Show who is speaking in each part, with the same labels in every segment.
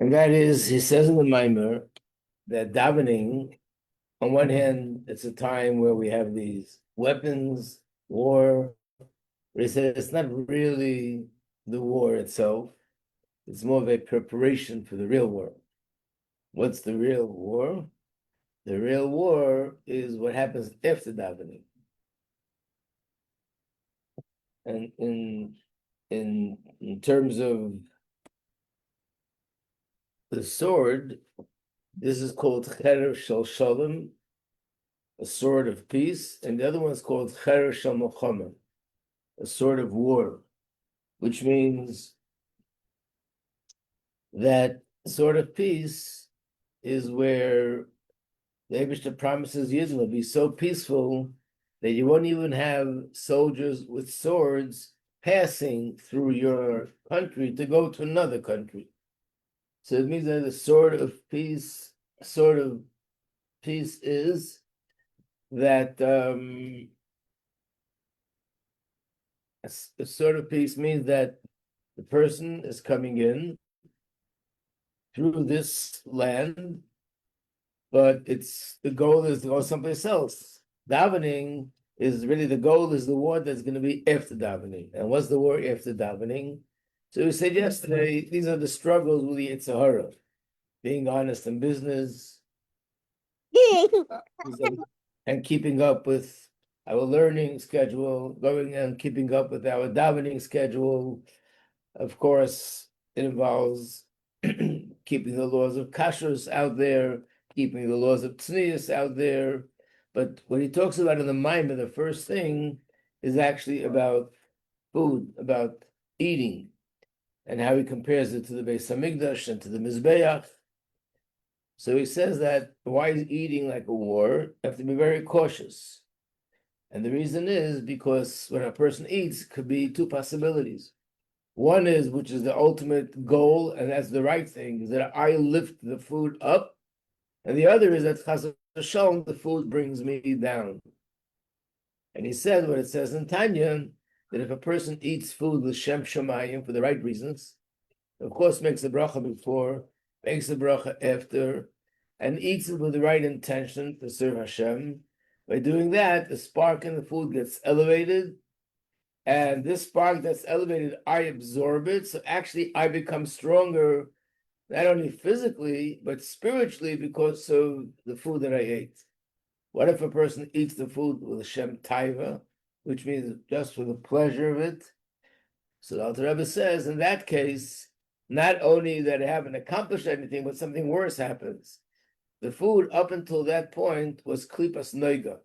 Speaker 1: And that is, he says in the Mamar that davening, on one hand, it's a time where we have these weapons, war, but he said it's not really the war itself. It's more of a preparation for the real war. What's the real war? The real war is what happens after davening. And in terms of the sword, this is called Cherev Shel Shalom, a sword of peace, and the other one is called Cherev Shel Milchama, a sword of war, which means that sword of peace is where the Eibishter promises Yidden will be so peaceful that you won't even have soldiers with swords passing through your country to go to another country. So it means that the sword of peace is that a sword of peace means that the person is coming in through this land, but the goal is to go someplace else. Davening is really the goal is the war that's going to be after davening. And what's the war after davening? So we said yesterday, these are the struggles with the Yetzer Hara, being honest in business, and keeping up with our learning schedule, going and keeping up with our davening schedule. Of course, it involves keeping the laws of kashrus out there, keeping the laws of tznius out there. But what he talks about in the Maimon, the first thing is actually about food, about eating, and how he compares it to the Beis Hamikdash and to the Mizbeach. So he says that why is eating like a war? You have to be very cautious. And the reason is because when a person eats, it could be two possibilities. One is, which is the ultimate goal, and that's the right thing, is that I lift the food up. And the other is that chas v'shalom, the food brings me down. And he said what it says in Tanya, that if a person eats food with Shem Shemayim for the right reasons, of course makes the bracha before, makes the bracha after, and eats it with the right intention to serve Hashem. By doing that, the spark in the food gets elevated, and this spark that's elevated, I absorb it. So actually, I become stronger, not only physically, but spiritually because of the food that I ate. What if a person eats the food with a Shem Taiva, which means just for the pleasure of it? So the Alter Rebbe says, in that case, not only that I haven't accomplished anything, but something worse happens. The food up until that point was klipas noiga.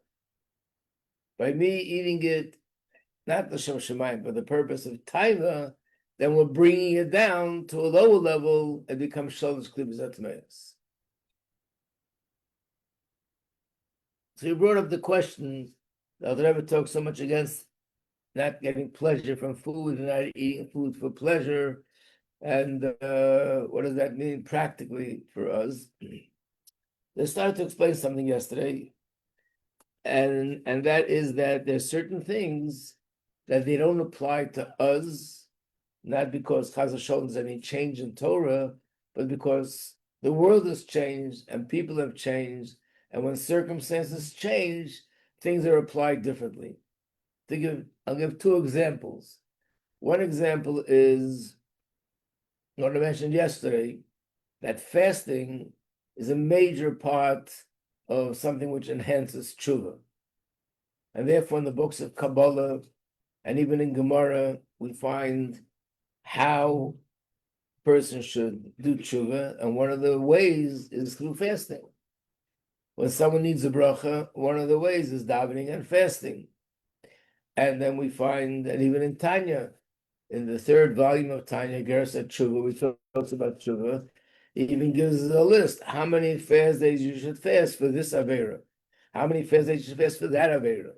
Speaker 1: By me eating it, not the Shem Shemayim, but the purpose of taiva, then we're bringing it down to a lower level and becomes shalosh klipas atmeis. So you brought up the question, the Alter Rebbe talks so much against not getting pleasure from food and not eating food for pleasure. And what does that mean practically for us? They started to explain something yesterday, and that is that there's certain things that they don't apply to us, not because Chaz v'Shalom there's any change in Torah, but because the world has changed and people have changed, and when circumstances change, things are applied differently. I'll give two examples. One example is what I mentioned yesterday, that fasting is a major part of something which enhances tshuva. And therefore in the books of Kabbalah and even in Gemara, we find how a person should do tshuva, and one of the ways is through fasting. When someone needs a bracha, one of the ways is davening and fasting. And then we find that even in Tanya, in the third volume of Tanya, Gersa Tshuva, we talks about Tshuva, he even gives us a list, how many fast days you should fast for this Avera, how many fast days you should fast for that Avera.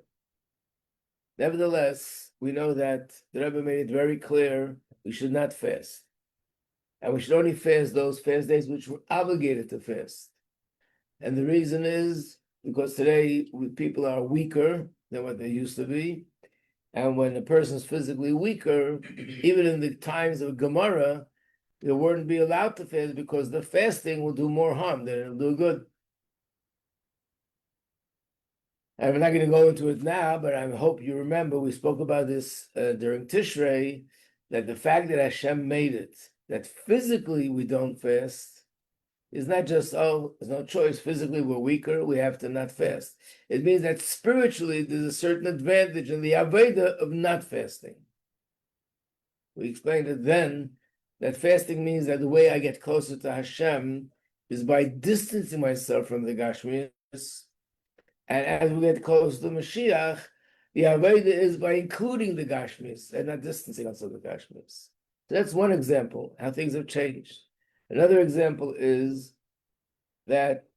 Speaker 1: Nevertheless, we know that the Rebbe made it very clear we should not fast. And we should only fast those fast days which we're obligated to fast. And the reason is because today people are weaker than what they used to be. And when a person is physically weaker, even in the times of Gemara, they wouldn't be allowed to fast because the fasting will do more harm than it'll do good. I'm not going to go into it now, but I hope you remember we spoke about this during Tishrei, that the fact that Hashem made it, that physically we don't fast, is not just, oh, there's no choice. Physically we're weaker, we have to not fast. It means that spiritually there's a certain advantage in the Aveda of not fasting. We explained it then that fasting means that the way I get closer to Hashem is by distancing myself from the Gashmias. And as we get close to Mashiach, the Aveda is by including the Gashmis and not distancing us from the Gashmis. So that's one example, how things have changed. Another example is that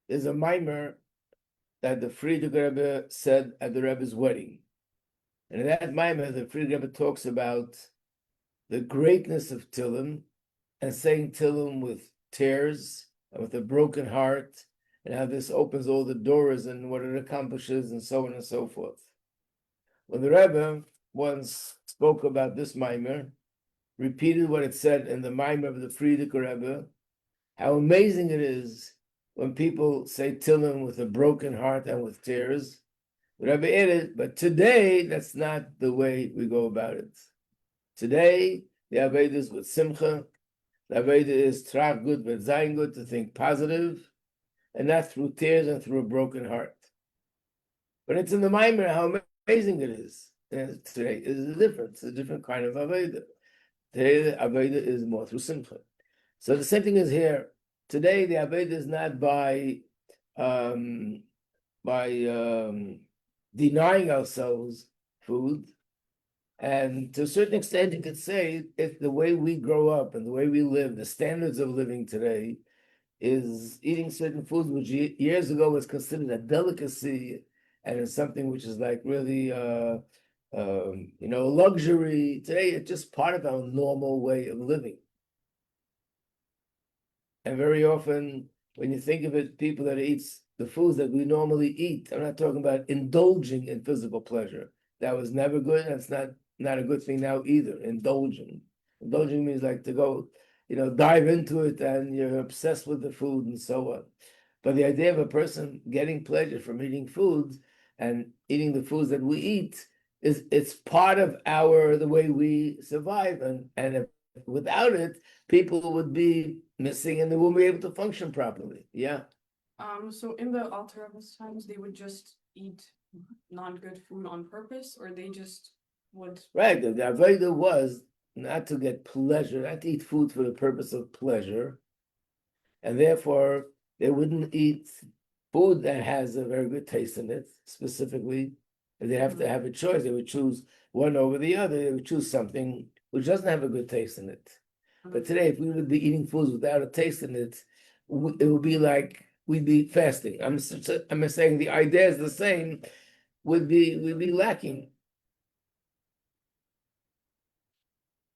Speaker 1: there's a mimer that the Frierdiker Rebbe said at the Rebbe's wedding. And in that mimer, the Frierdiker Rebbe talks about the greatness of Tillim and saying Tillim with tears and with a broken heart, and how this opens all the doors and what it accomplishes and so on and so forth. When the Rebbe once spoke about this mimer, repeated what it said in the mimer of the Frierdiker Rebbe, how amazing it is when people say Tillim with a broken heart and with tears. The Rebbe added, but today, that's not the way we go about it. Today, the Aveda is with Simcha. The Aveda is trach good, but zayin good, to think positive, and not through tears and through a broken heart. But it's in the mimer how amazing it is. And today is different. It's a different kind of Aveda. Today, the Aveda is more through Simcha. So the same thing is here. Today, the Aveda is not by denying ourselves food. And to a certain extent, you could say if the way we grow up and the way we live, the standards of living today, is eating certain foods which years ago was considered a delicacy and it's something which is like really luxury. Today it's just part of our normal way of living. And very often when you think of it, people that eat the foods that we normally eat, I'm not talking about indulging in physical pleasure. That was never good. That's not a good thing now either. Indulging means like to go dive into it and you're obsessed with the food and so on. But the idea of a person getting pleasure from eating foods and eating the foods that we eat it's part of the way we survive. And if without it, people would be missing and they won't be able to function properly. Yeah.
Speaker 2: So in the Alter Rebbe's times, they would just eat non-good food on purpose, or they just would.
Speaker 1: Right. The Aveda was not to get pleasure, not to eat food for the purpose of pleasure. And therefore, they wouldn't eat food that has a very good taste in it, specifically. If they have to have a choice, they would choose one over the other. They would choose something which doesn't have a good taste in it. But today, if we would be eating foods without a taste in it, it would be like we'd be fasting. I'm saying the idea is the same. We'd be lacking.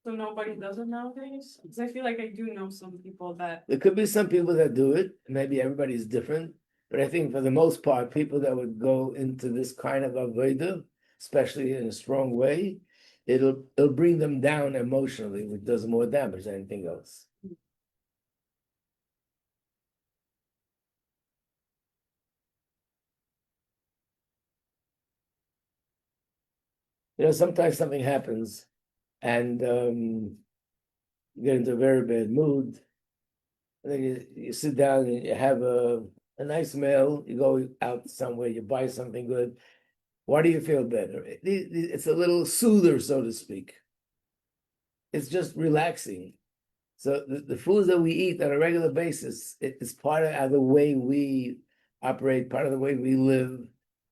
Speaker 2: So nobody does it nowadays? Because I feel like I do know some people that.
Speaker 1: There could be some people that do it. Maybe everybody's different. But I think for the most part, people that would go into this kind of avodah, especially in a strong way, it'll bring them down emotionally, which does more damage than anything else. Sometimes something happens and you get into a very bad mood. And then you sit down and you have a nice meal, you go out somewhere, you buy something good. Why do you feel better? It's a little soother, so to speak. It's just relaxing. So the foods that we eat on a regular basis, it's part of the way we operate, part of the way we live.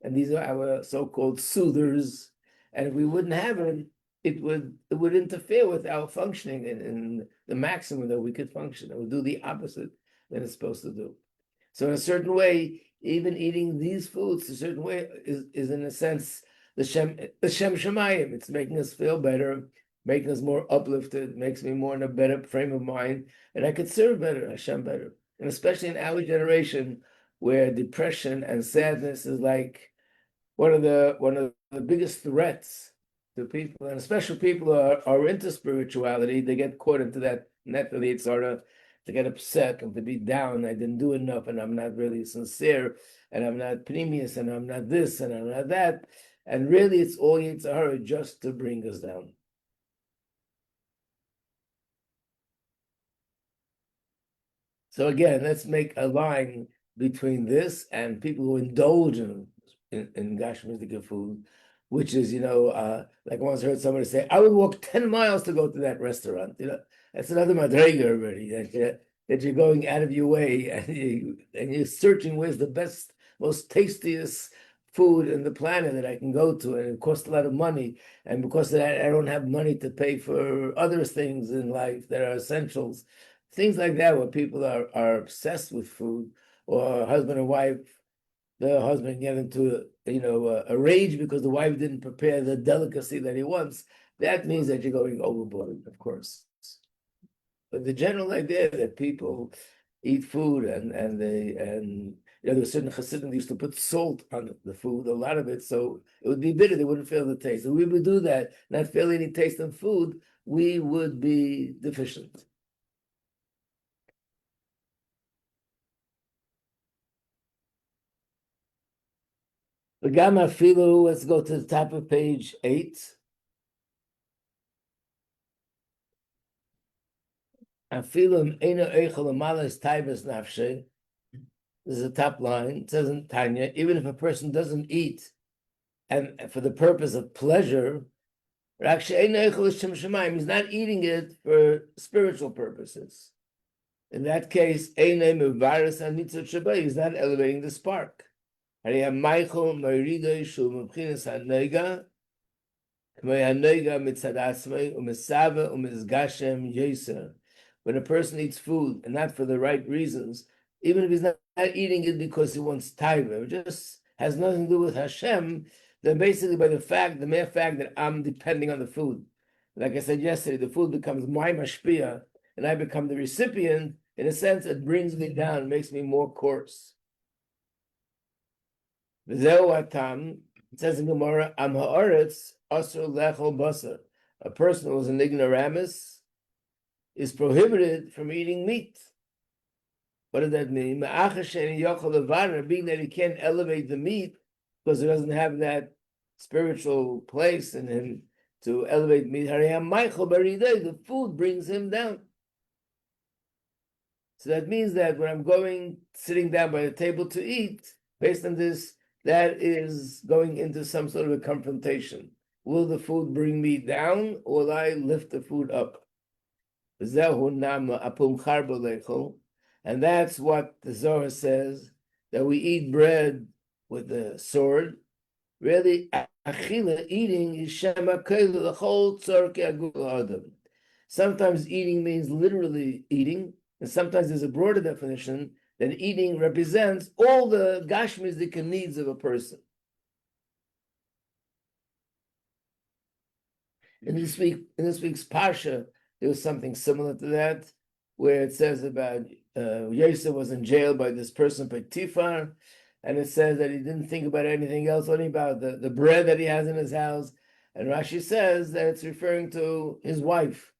Speaker 1: And these are our so-called soothers. And if we wouldn't have them, it would interfere with our functioning in the maximum that we could function. It would do the opposite than it's supposed to do. So in a certain way, even eating these foods a certain way is in a sense the Shem Shemayim. It's making us feel better, making us more uplifted, makes me more in a better frame of mind, and I could serve better, Hashem better. And especially in our generation, where depression and sadness is like one of the biggest threats to people, and especially people who are into spirituality, they get caught into that net of the Yitzhara, to get upset and to be down. I didn't do enough, and I'm not really sincere, and I'm not pneumius, and I'm not this, and I'm not that. And really, it's all Yitzhara just to bring us down. So again, let's make a line between this and people who indulge in Gashmizdika food, which is, like I once heard somebody say, I would walk 10 miles to go to that restaurant. That's another madrega already, that you're going out of your way and you're searching where's the best, most tastiest food in the planet that I can go to, and it costs a lot of money. And because of that, I don't have money to pay for other things in life that are essentials. Things like that, where people are obsessed with food, or husband and wife, the husband get into a rage because the wife didn't prepare the delicacy that he wants. That means that you're going overboard, of course. But the general idea that people eat food and there was certain Hasidim that used to put salt on the food, a lot of it, so it would be bitter, they wouldn't feel the taste. If we would do that, not feel any taste in food, we would be deficient. The Gamma Filu, let's go to the top of page 8. Afilu Eino Eichel Amalas Taibas Nafshe. This is the top line. It says in Tanya, even if a person doesn't eat and for the purpose of pleasure, he's not eating it for spiritual purposes. In that case, he's not elevating the spark. When a person eats food and not for the right reasons, even if he's not eating it because he wants taiva, it just has nothing to do with Hashem, then basically by the mere fact that I'm depending on the food. Like I said yesterday, the food becomes my mashpia, and I become the recipient. In a sense, it brings me down, makes me more coarse. It says in Gemara, Am ha'aretz asur lechol basar. A person who is an ignoramus is prohibited from eating meat. What does that mean? Being that he can't elevate the meat because he doesn't have that spiritual place in him to elevate meat. The food brings him down. So that means that when I'm sitting down by the table to eat, based on this, that is going into some sort of a confrontation. Will the food bring me down, or will I lift the food up? And that's what the Zohar says, that we eat bread with the sword. Really, achila, eating, is shema keilu, the whole tzorke agul adam. Sometimes eating means literally eating, and sometimes there's a broader definition that eating represents all the gashmizdika needs of a person. In this week's Parsha, there was something similar to that, where it says about Yosef was in jail by this person, Potiphar, and it says that he didn't think about anything else, only about the bread that he has in his house. And Rashi says that it's referring to his wife.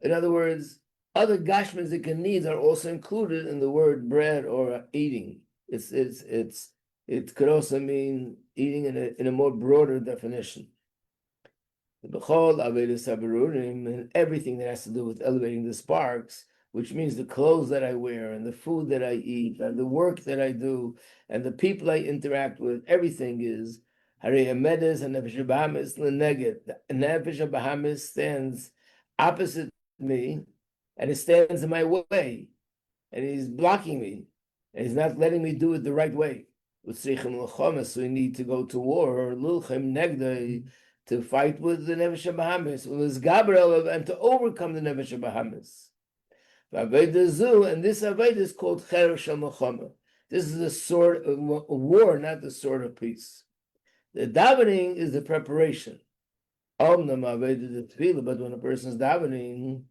Speaker 1: In other words, other gashmizdika needs are also included in the word bread or eating. It could also mean eating in a more broader definition. And everything that has to do with elevating the sparks, which means the clothes that I wear and the food that I eat and the work that I do and the people I interact with, everything is Hare Amedes and Nefesh Bahamis Leneged. Nefesh Bahamis stands opposite me, and it stands in my way, and he's blocking me, and he's not letting me do it the right way. So we need to go to war, to fight with the Nefesh Bahamis, with Gabriel, and to overcome the Nefesh Bahamis. And this Aved is called Cherev Shel Milchama. This is the sword of war, not the sword of peace. The davening is the preparation. But when a person is davening,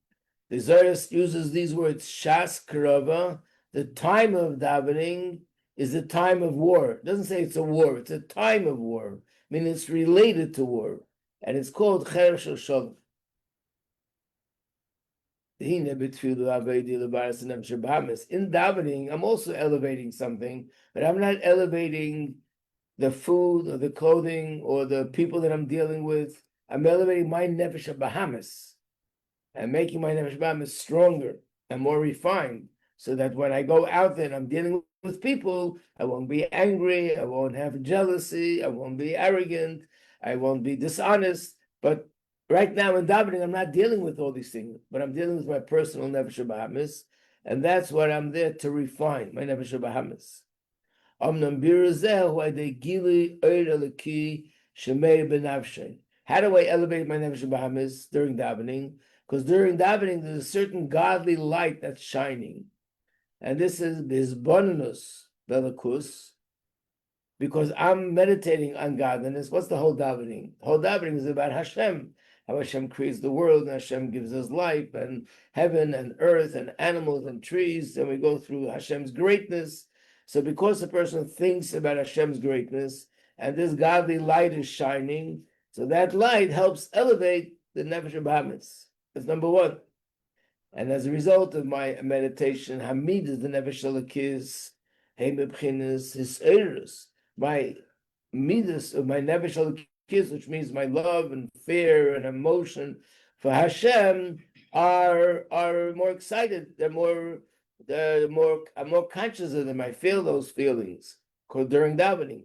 Speaker 1: the Zohar uses these words, Shas Karava, the time of davening is the time of war. It doesn't say it's a war, it's a time of war. I mean, it's related to war. and it's called Cheresh Shalom. In davening, I'm also elevating something, but I'm not elevating the food or the clothing or the people that I'm dealing with. I'm elevating my nefesh Bahamas and making my nefesh Bahamas stronger and more refined, so that when I go out there and I'm dealing with people, I won't be angry, I won't have jealousy, I won't be arrogant, I won't be dishonest. But right now in davening, I'm not dealing with all these things, but I'm dealing with my personal nefesh Bahamas, and that's what I'm there to refine, my nefesh Bahamas. How do I elevate my nefesh Bahamas during davening? Because during davening, there's a certain godly light that's shining. And this is Bizbonenus Belakus, because I'm meditating on godliness. What's the whole davening? The whole davening is about Hashem, how Hashem creates the world, and Hashem gives us life, and heaven, and earth, and animals, and trees, and we go through Hashem's greatness. So because the person thinks about Hashem's greatness, and this godly light is shining, so that light helps elevate the Nefesh Bahamas. That's number one. And as a result of my meditation, Hamid is the Nefesh Elokis, Heimebchinis, his Eirus, my midas of my Nefesh Elokis, which means my love and fear and emotion for Hashem, are more excited. I'm more conscious of them. I feel those feelings during davening.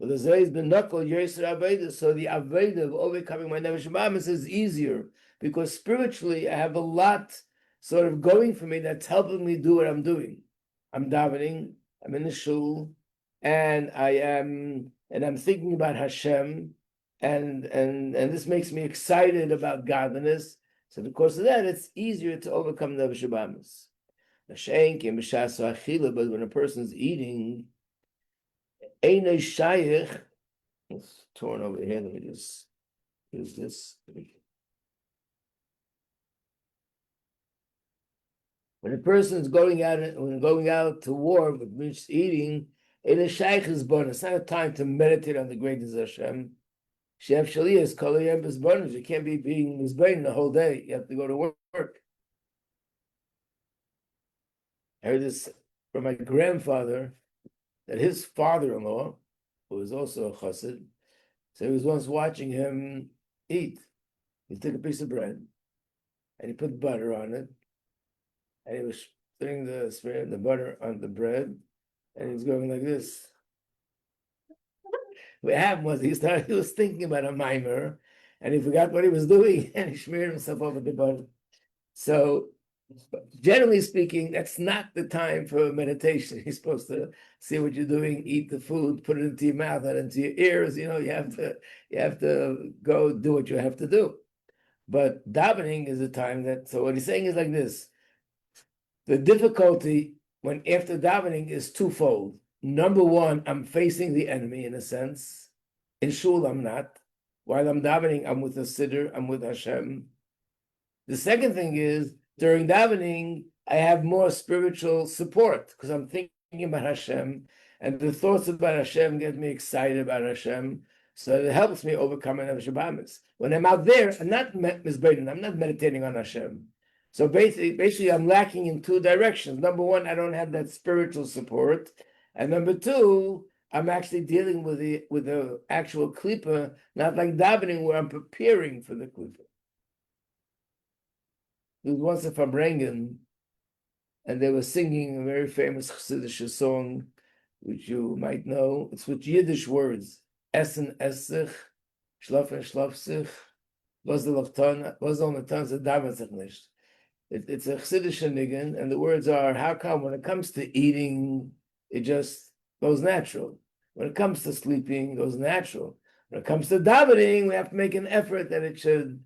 Speaker 1: But there's always been knuckle Yosef Aveda, so the Aveda of overcoming my Nefesh Bahamas is easier, because spiritually I have a lot sort of going for me that's helping me do what I'm doing. I'm davening, I'm in the shul, and I'm thinking about Hashem, and this makes me excited about godliness. So because of that, it's easier to overcome Nefesh Bahamas. But when a person's eating, it's torn over here. Let me just use this. When a person is going out to war, which means eating, it's not a time to meditate on the greatness of Hashem. You can't be being mizbein the whole day. You have to go to work. I heard this from my grandfather, that his father-in-law, who was also a chassid, so he was once watching him eat. He took a piece of bread and he put butter on it, and he was putting the butter on the bread, and he was going like this. What happened was he was thinking about a mimer, and he forgot what he was doing, and he smeared himself over the butter. So generally speaking, that's not the time for meditation. You're supposed to see what you're doing, eat the food, put it into your mouth and into your ears. You have to go do what you have to do. But davening is a time that. So what he's saying is like this: the difficulty when after davening is twofold. Number one, I'm facing the enemy in a sense. In shul, I'm not. While I'm davening, I'm with the siddur, I'm with Hashem. The second thing is, during davening, I have more spiritual support because I'm thinking about Hashem, and the thoughts about Hashem get me excited about Hashem. So it helps me overcome my Nefesh Bahamas. When I'm out there, I'm not mizbein, I'm not meditating on Hashem. So basically, I'm lacking in two directions. Number one, I don't have that spiritual support, and number two, I'm actually dealing with the actual klipa, not like davening where I'm preparing for the klipa. There was once a Fabrengen, and they were singing a very famous Chassidish song, which you might know. It's with Yiddish words: Essen essich, schlafen schlafsich, was the lachtan, was on the tongue, so daven sich nicht. It's a Chassidish nigun, and the words are: how come when it comes to eating, it just goes natural? When it comes to sleeping, it goes natural. When it comes to davening, we have to make an effort that it should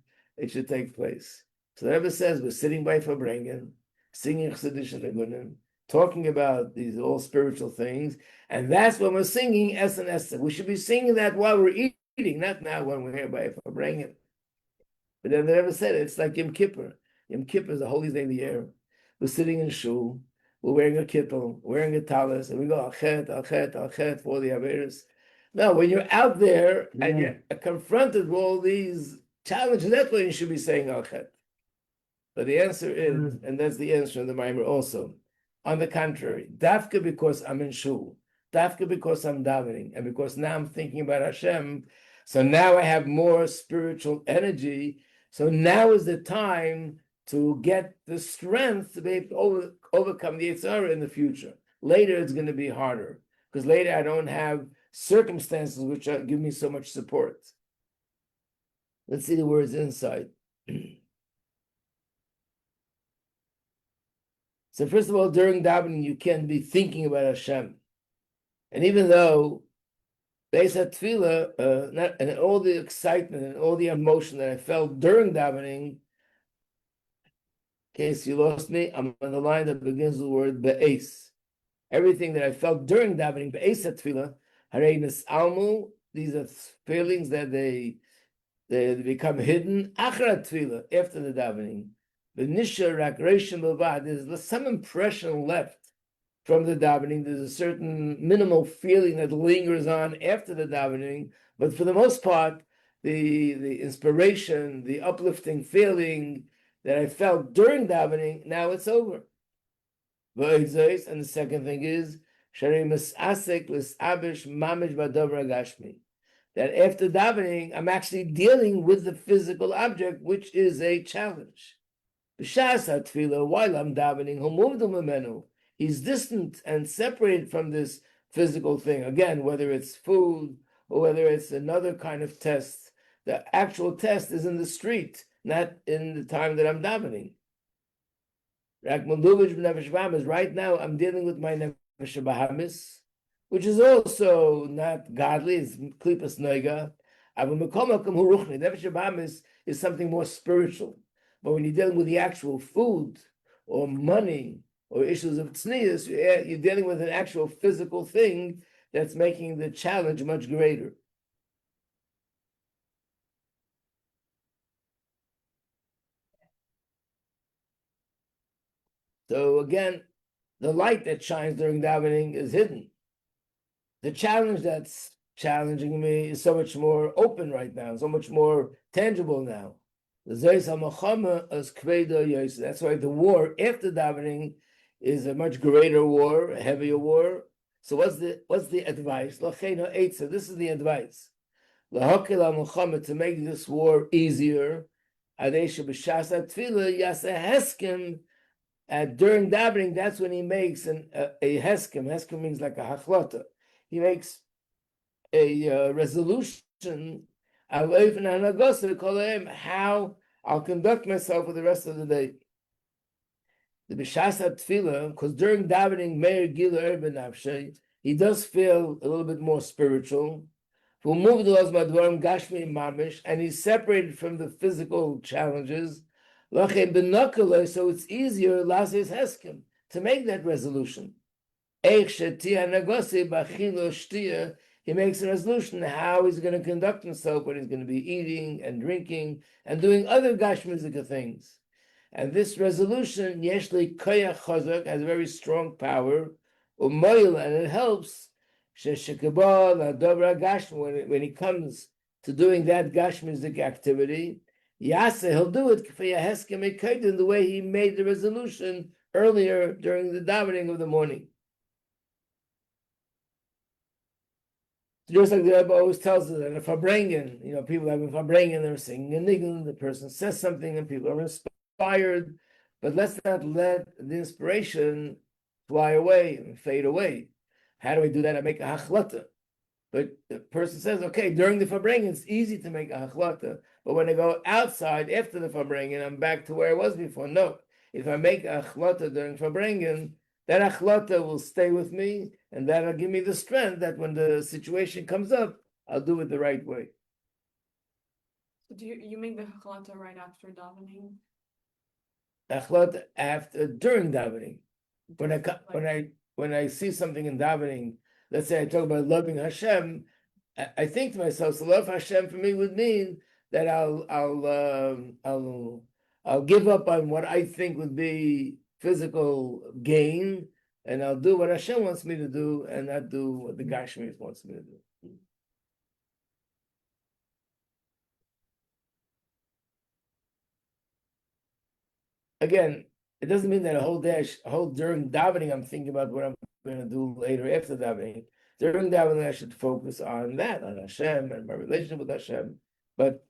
Speaker 1: take place. So the Rebbe says we're sitting by Fabrengen, singing Chassidish Negunim, talking about these all spiritual things, and that's when we're singing Es and Esther. We should be singing that while we're eating, not now when we're here by Fabrengen. But then the Rebbe said it's like Yom Kippur. Yom Kippur is the holiest day of the year. We're sitting in shul, we're wearing a kippur, wearing a talis, and we go al chet for the Averis. No, when you're out there and you're confronted with all these challenges, that's when you should be saying Al Chet. But the answer is, and that's the answer in the Mamar also. On the contrary, dafka because I'm in shul, dafka because I'm davening, and because now I'm thinking about Hashem. So now I have more spiritual energy. So now is the time to get the strength to be able to overcome the Yitzhara in the future. Later, it's going to be harder because later I don't have circumstances which give me so much support. Let's see the words inside. So first of all, during davening, you can be thinking about Hashem. And even though based on tefillah, and all the excitement and all the emotion that I felt during davening, in case you lost me, I'm on the line that begins with the word be'es. Everything that I felt during davening, be'es tefillah, harei almu, these are feelings that they become hidden, achra tefillah, after the davening. There's some impression left from the davening. There's a certain minimal feeling that lingers on after the davening, but for the most part, the inspiration, the uplifting feeling that I felt during davening, now it's over. And the second thing is that after davening, I'm actually dealing with the physical object, which is a challenge. While I'm davening, he's distant and separated from this physical thing. Again, whether it's food or whether it's another kind of test, the actual test is in the street, not in the time that I'm davening. Right now, I'm dealing with my Nefesh Bahamis, which is also not godly, it's Klipas Noiga. Nefesh Bahamis is something more spiritual. But when you're dealing with the actual food or money or issues of tznius, you're dealing with an actual physical thing that's making the challenge much greater. So again, the light that shines during davening is hidden. The challenge that's challenging me is so much more open right now, so much more tangible now. That's why the war after davening is a much greater war, a heavier war. So what's the advice? This is the advice. To make this war easier, during davening, that's when he makes a heskem. Heskem means like a hachlata. He makes a resolution how I'll conduct myself for the rest of the day. The b'shas tefillah, because during davening, Meir Gila Erben Nafshay, he does feel a little bit more spiritual. And he's separated from the physical challenges. So it's easier to make that resolution. He makes a resolution how he's going to conduct himself, what he's going to be eating and drinking and doing other gashmizika things. And this resolution, Yeshli Koyach Chazak, has a very strong power, and it helps when he comes to doing that gashmizik activity, he'll do it in the way he made the resolution earlier during the davening of the morning. Just like the Rebbe always tells us that if Farbrengen, people have a Farbrengen, they're singing a nigun, the person says something and people are inspired, but let's not let the inspiration fly away and fade away. How do I do that? I make a hachlata. But the person says, okay, during the Farbrengen, it's easy to make a hachlata, but when I go outside after the Farbrengen, I'm back to where I was before. No, if I make a hachlata during Farbrengen, that achlata will stay with me, and that'll give me the strength that when the situation comes up, I'll do it the right way.
Speaker 2: So do you make the hachlata right after davening?
Speaker 1: Achlata during davening. When I see something in davening, let's say I talk about loving Hashem, I think to myself, so love Hashem for me would mean that I'll give up on what I think would be physical gain, and I'll do what Hashem wants me to do, and not do what the Gashmis wants me to do. again, it doesn't mean that a whole during davening, I'm thinking about what I'm going to do later after davening. During davening, I should focus on that, on Hashem and my relationship with Hashem. But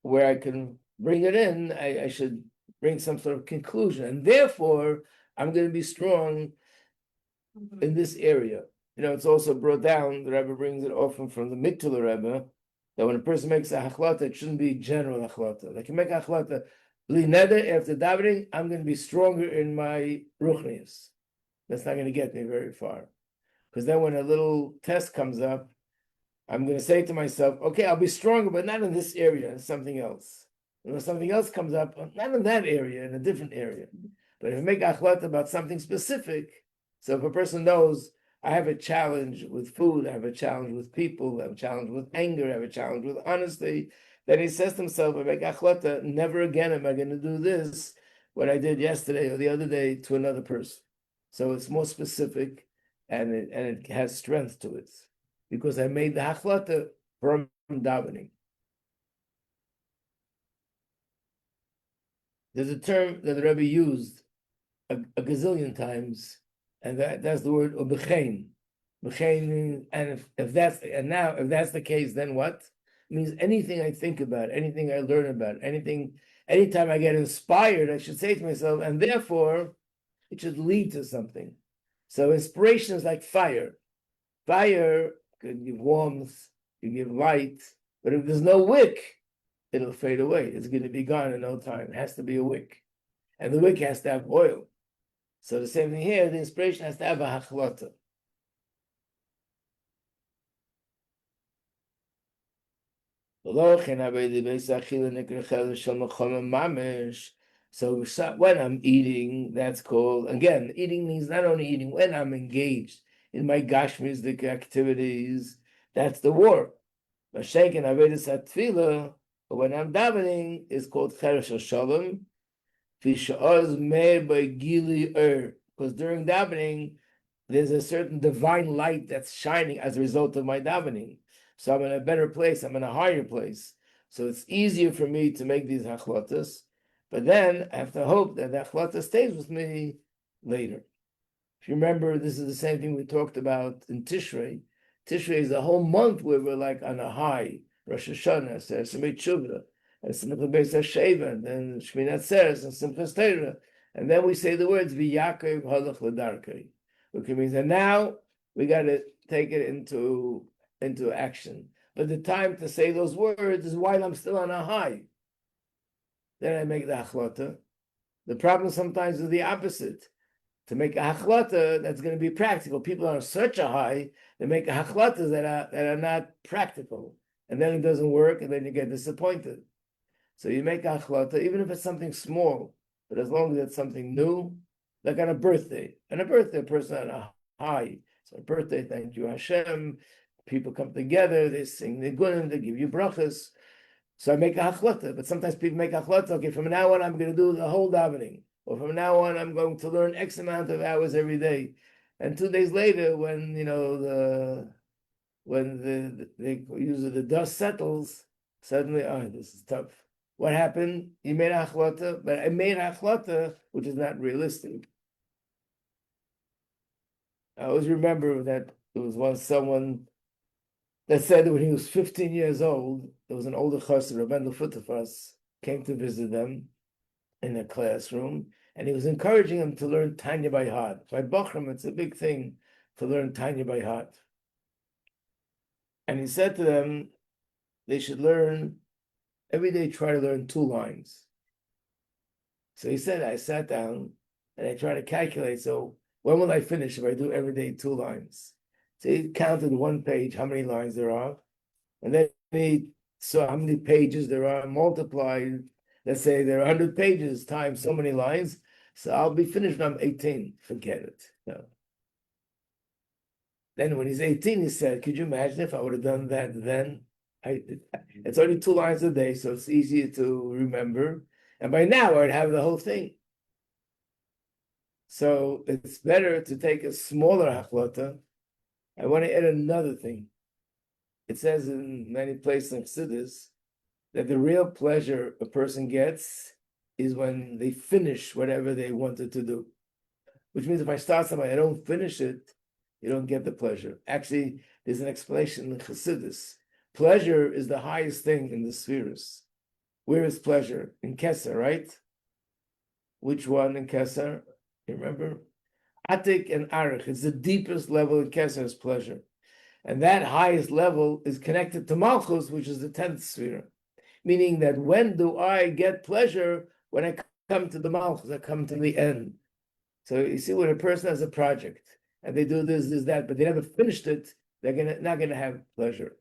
Speaker 1: where I can bring it in, I should bring some sort of conclusion. And therefore, I'm going to be strong in this area. It's also brought down, the Rebbe brings it often from the Mittler Rebbe, that when a person makes a hachlata, it shouldn't be general hachlata. Like you make a hachlata, li neder, after davening, I'm going to be stronger in my ruchnius. That's not going to get me very far. Because then when a little test comes up, I'm going to say to myself, okay, I'll be stronger, but not in this area, in something else. And when something else comes up, not in that area, in a different area. But if I make hachlata about something specific, so if a person knows I have a challenge with food, I have a challenge with people, I have a challenge with anger, I have a challenge with honesty, then he says to himself, I make achlata, never again am I going to do this, what I did yesterday or the other day to another person. So it's more specific and it has strength to it because I made the achlata from davening. There's a term that the Rebbe used a gazillion times, and that's the word ubechein. And if that's the case, then what? It means anything I think about, anything I learn about, anytime I get inspired, I should say to myself, and therefore it should lead to something. So inspiration is like fire. Fire could give warmth, could give light, but if there's no wick, it'll fade away. It's going to be gone in no time. It has to be a wick. And the wick has to have oil. So the same thing here, the inspiration has to have a hachlata. So when I'm eating, that's called, again, eating means not only eating, when I'm engaged in my gashmistic activities, that's the war. But when I'm davening, it's called cheresh shalom. Because during davening, there's a certain divine light that's shining as a result of my davening. So I'm in a better place, I'm in a higher place. So it's easier for me to make these hachlatas, but then I have to hope that the hachlata stays with me later. If you remember, this is the same thing we talked about in Tishrei. Tishrei is a whole month where we're like on a high. Rosh Hashanah, Semei Tshuva, and Simcha Beis HaSheva, and then Shmini Atzeres, and Simchas Torah. And then we say the words, V'Yakov halach l'darkei. Which means, and now we got to take it into action. But the time to say those words is while I'm still on a high. Then I make the achlata. The problem sometimes is the opposite. To make a hachlata that's going to be practical. People are on such a high, they make hachlatas that are not practical. And then it doesn't work, and then you get disappointed. So you make a hachlata, even if it's something small, but as long as it's something new, like on a birthday. On a birthday, a person on a high. So a birthday, thank you Hashem. People come together, they sing the gunim, they give you brachas. So I make a hachlata, but sometimes people make a hachlata, okay, from now on I'm going to do the whole davening. Or from now on, I'm going to learn X amount of hours every day. And 2 days later, when the dust settles, suddenly, oh, this is tough. What happened? You made a hachlata, but I made a hachlata, which is not realistic. I always remember that there was once someone that said that when he was 15 years old, there was an older chassid, Rabbi Futafas, came to visit them in a classroom, and he was encouraging them to learn Tanya by heart. By Bochum, it's a big thing to learn Tanya by heart. And he said to them, they should learn, every day try to learn 2 lines. So he said, I sat down and I tried to calculate, so when will I finish if I do every day 2 lines? So he counted 1 page, how many lines there are, and then he saw how many pages there are, multiplied, let's say there are 100 pages times so many lines, so I'll be finished when I'm 18. Forget it. No. Then when he's 18, he said, could you imagine if I would have done that then? It's only 2 lines a day, so it's easier to remember. And by now, I'd have the whole thing. So it's better to take a smaller hachlata. I want to add another thing. It says in many places in Chassidus that the real pleasure a person gets is when they finish whatever they wanted to do. Which means if I start something, I don't finish it, you don't get the pleasure. Actually, there's an explanation in Chassidus. Pleasure is the highest thing in the spheres. Where is pleasure? In Kesser, right? Which one in Kesser? You remember? Atik and Arich. It's the deepest level in Kesser is pleasure. And that highest level is connected to Malchus, which is the 10th sphere. Meaning that when do I get pleasure? When I come to the Malchus, I come to the end. So you see, when a person has a project and they do this, that, but they never finished it, they're not gonna have pleasure.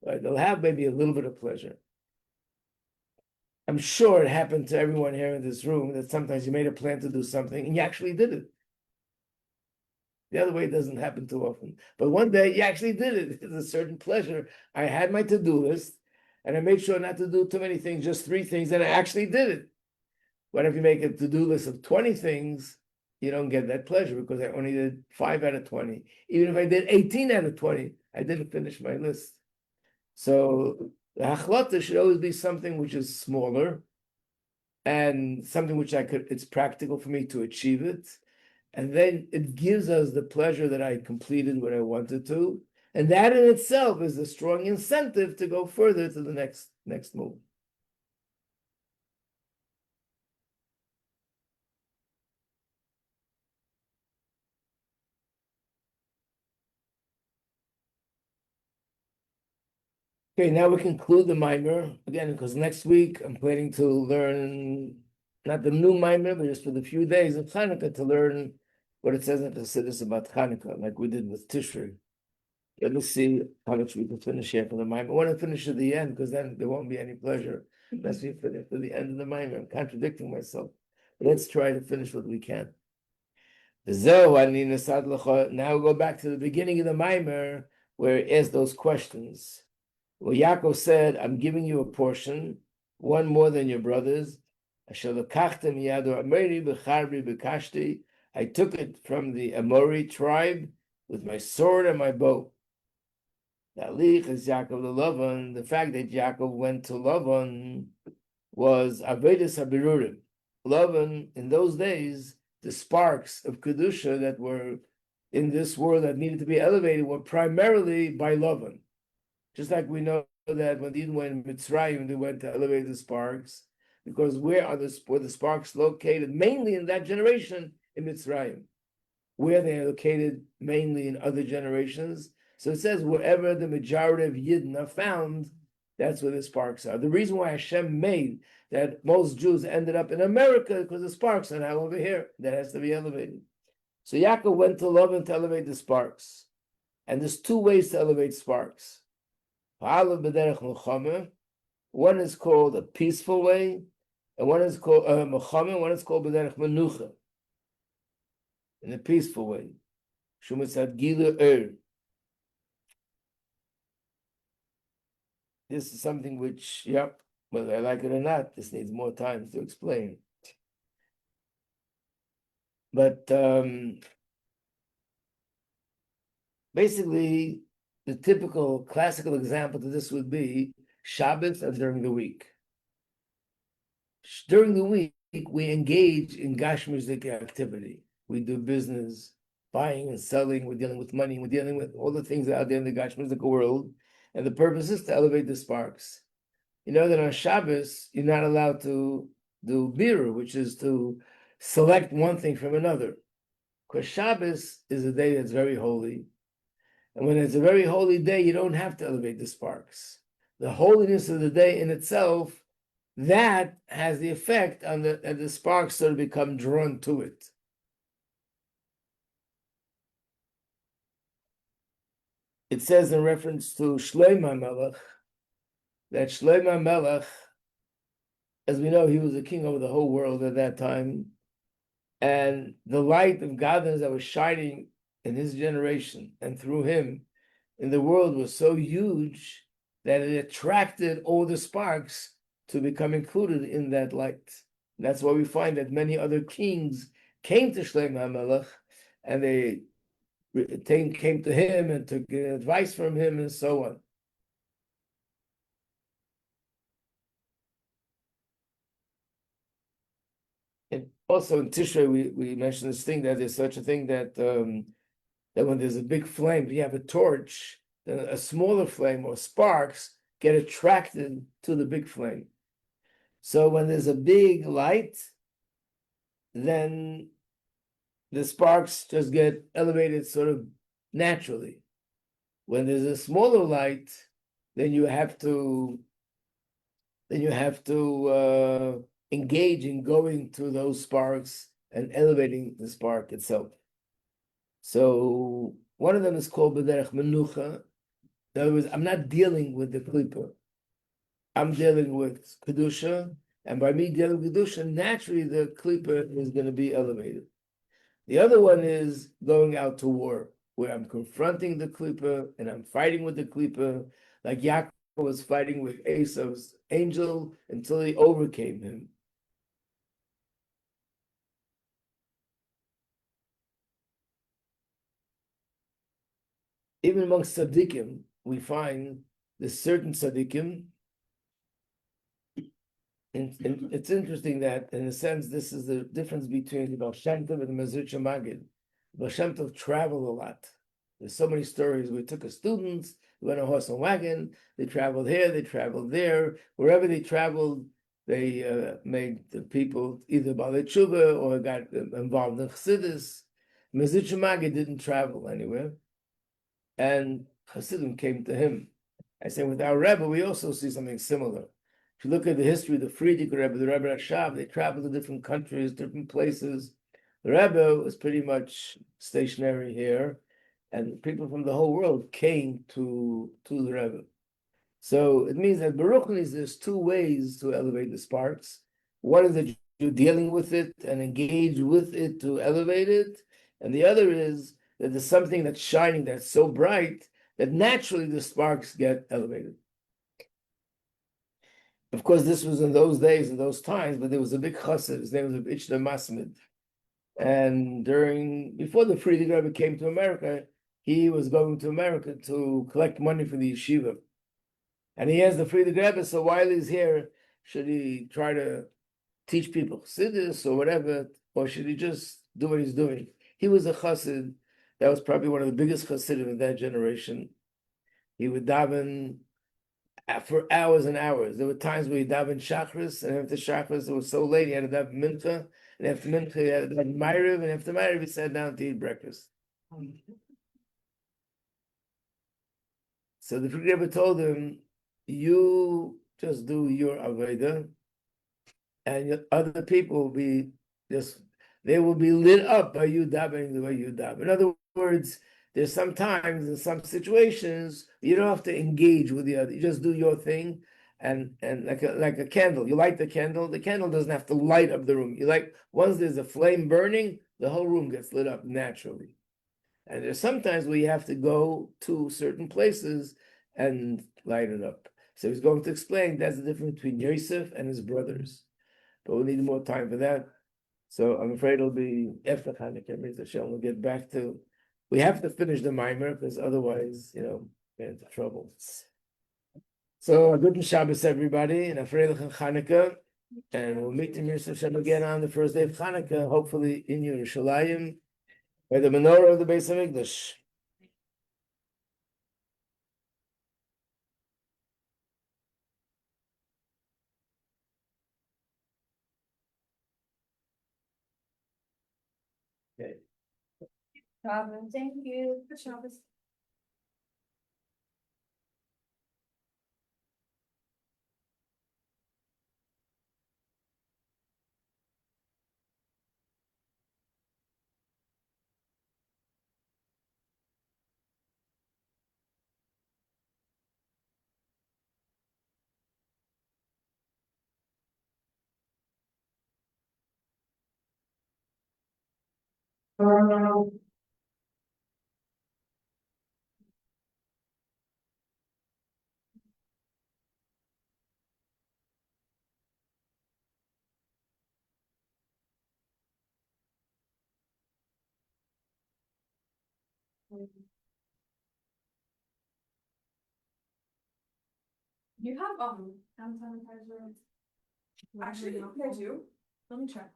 Speaker 1: Right? They'll have maybe a little bit of pleasure. I'm sure it happened to everyone here in this room that sometimes you made a plan to do something and you actually did it. The other way it doesn't happen too often. But one day you actually did it. It's a certain pleasure. I had my to-do list and I made sure not to do too many things, just 3 things, and I actually did it. What if you make a to-do list of 20 things, you don't get that pleasure because I only did 5 out of 20. Even if I did 18 out of 20, I didn't finish my list. So the hachlata should always be something which is smaller and something which it's practical for me to achieve it. And then it gives us the pleasure that I completed what I wanted to. And that in itself is a strong incentive to go further to the next move. Okay, now we conclude the mimer again, because next week I'm planning to learn not the new mimer, but just for the few days of Hanukkah to learn what it says in the Chassidus about Hanukkah, like we did with Tishrei. Let me see how much we can finish here for the mimer. I want to finish at the end because then there won't be any pleasure unless we finish to the end of the mimer. I'm contradicting myself. But let's try to finish what we can. Now we'll go back to the beginning of the mimer where it asks those questions. Well, Yaakov said, I'm giving you a portion, one more than your brothers. I took it from the Amori tribe with my sword and my bow. The fact that Yaakov went to Lavan was Avedis Habirurim. Lavan, in those days, the sparks of Kedusha that were in this world that needed to be elevated were primarily by Lavan. Just like we know that when Eden went in Mitzrayim, they went to elevate the sparks, because where the sparks located? Mainly in that generation in Mitzrayim. Where they are located mainly in other generations. So it says wherever the majority of Yidden are found, that's where the sparks are. The reason why Hashem made that most Jews ended up in America because the sparks are now over here. That has to be elevated. So Yaakov went to Lavan to elevate the sparks. And there's 2 ways to elevate sparks. One is called a peaceful way, and one is called Mechamen, one is called B'derech Menucha, in a peaceful way. This is something which, whether I like it or not, this needs more time to explain. But basically, the typical classical example to this would be Shabbos and during the week. During the week, we engage in Gashmizik activity. We do business, buying and selling, we're dealing with money, we're dealing with all the things that are out there in the Gashmizik world. And the purpose is to elevate the sparks. You know that on Shabbos, you're not allowed to do birur, which is to select one thing from another. Because Shabbos is a day that's very holy. And when it's a very holy day, you don't have to elevate the sparks. The holiness of the day in itself, that has the effect on the sparks sort of become drawn to it. It says in reference to Shlomo Melech, that Shlomo Melech, as we know, he was the king over the whole world at that time, and the light of godliness that was shining in his generation and through him in the world was so huge that it attracted all the sparks to become included in that light. And that's why we find that many other kings came to Shlomo HaMelech and they came to him and took advice from him and so on. also in Tishrei, we mentioned this thing that there's such a thing that that when there's a big flame, if you have a torch, then a smaller flame or sparks get attracted to the big flame. So when there's a big light, then the sparks just get elevated sort of naturally. When there's a smaller light, then you have to engage in going to those sparks and elevating the spark itself. So one of them is called B'derech Menucha. In other words, I'm not dealing with the klipa. I'm dealing with kedusha, and by me dealing with kedusha, naturally the klipa is going to be elevated. The other one is going out to war, where I'm confronting the klipa and I'm fighting with the klipa, like Yaakov was fighting with Esau's angel until he overcame him. Even amongst tzaddikim, we find there's certain tzaddikim. And it's interesting that, in a sense, this is the difference between the Baal Shem Tov and the Mezritch Magid. Baal Shem Tov traveled a lot. There's so many stories. We took as students, we went on horse and wagon, they traveled here, they traveled there. Wherever they traveled, they made the people either Balei Tshuva or got involved in Chassidus. Mezritch Magid didn't travel anywhere. And Chassidim came to him. I say, with our Rebbe, we also see something similar. If you look at the history of the Frierdiker Rebbe, the Rebbe Rashav, they traveled to different countries, different places. The Rebbe was pretty much stationary here, and people from the whole world came to the Rebbe. So it means that Baruch there's two ways to elevate the sparks. One is that you're dealing with it and engage with it to elevate it, and the other is that there's something that's shining that's so bright that naturally the sparks get elevated. Of course, this was in those days, in those times, but there was a big chassid. His name was Ichna Masmid. And before the Frierdiker Rebbe came to America, he was going to America to collect money for the yeshiva. And he asked the Frierdiker Rebbe, so while he's here, should he try to teach people chassidus or whatever, or should he just do what he's doing? He was a chassid. That was probably one of the biggest chassidim of that generation. He would daven for hours and hours. There were times where he davened Shachris, and after Shachris, it was so late, he had to daven Mincha, and after Mincha, he had to daven Ma'ariv, and after Ma'ariv, he sat down to eat breakfast. So the Frierdiker Rebbe told him, you just do your Avodah, and other people will be they will be lit up by you davening the way you daven. In other words, there's sometimes in some situations you don't have to engage with the other. You just do your thing, and like a candle. You light the candle doesn't have to light up the room. Once there's a flame burning, the whole room gets lit up naturally. And there's sometimes where you have to go to certain places and light it up. So he's going to explain that's the difference between Yosef and his brothers. But we'll need more time for that. So I'm afraid it'll be after Hanukkah, Mr. Hashem, we'll get back to. We have to finish the Mamar because otherwise, we're into trouble. So a good Shabbos, everybody, and a Freilich Hanukkah. And we'll meet the Mr. Hashem again on the first day of Hanukkah, hopefully in Yerushalayim, by the menorah of the Beis Hamikdash. Okay.
Speaker 2: Thank you. Good Shabbos. You have hand sanitizer? Actually, I do. Let me check.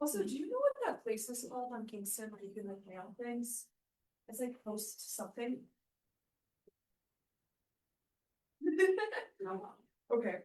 Speaker 3: Also, do you know what that place is called on Kingston where you can like mail things? It's like post something.
Speaker 2: Okay,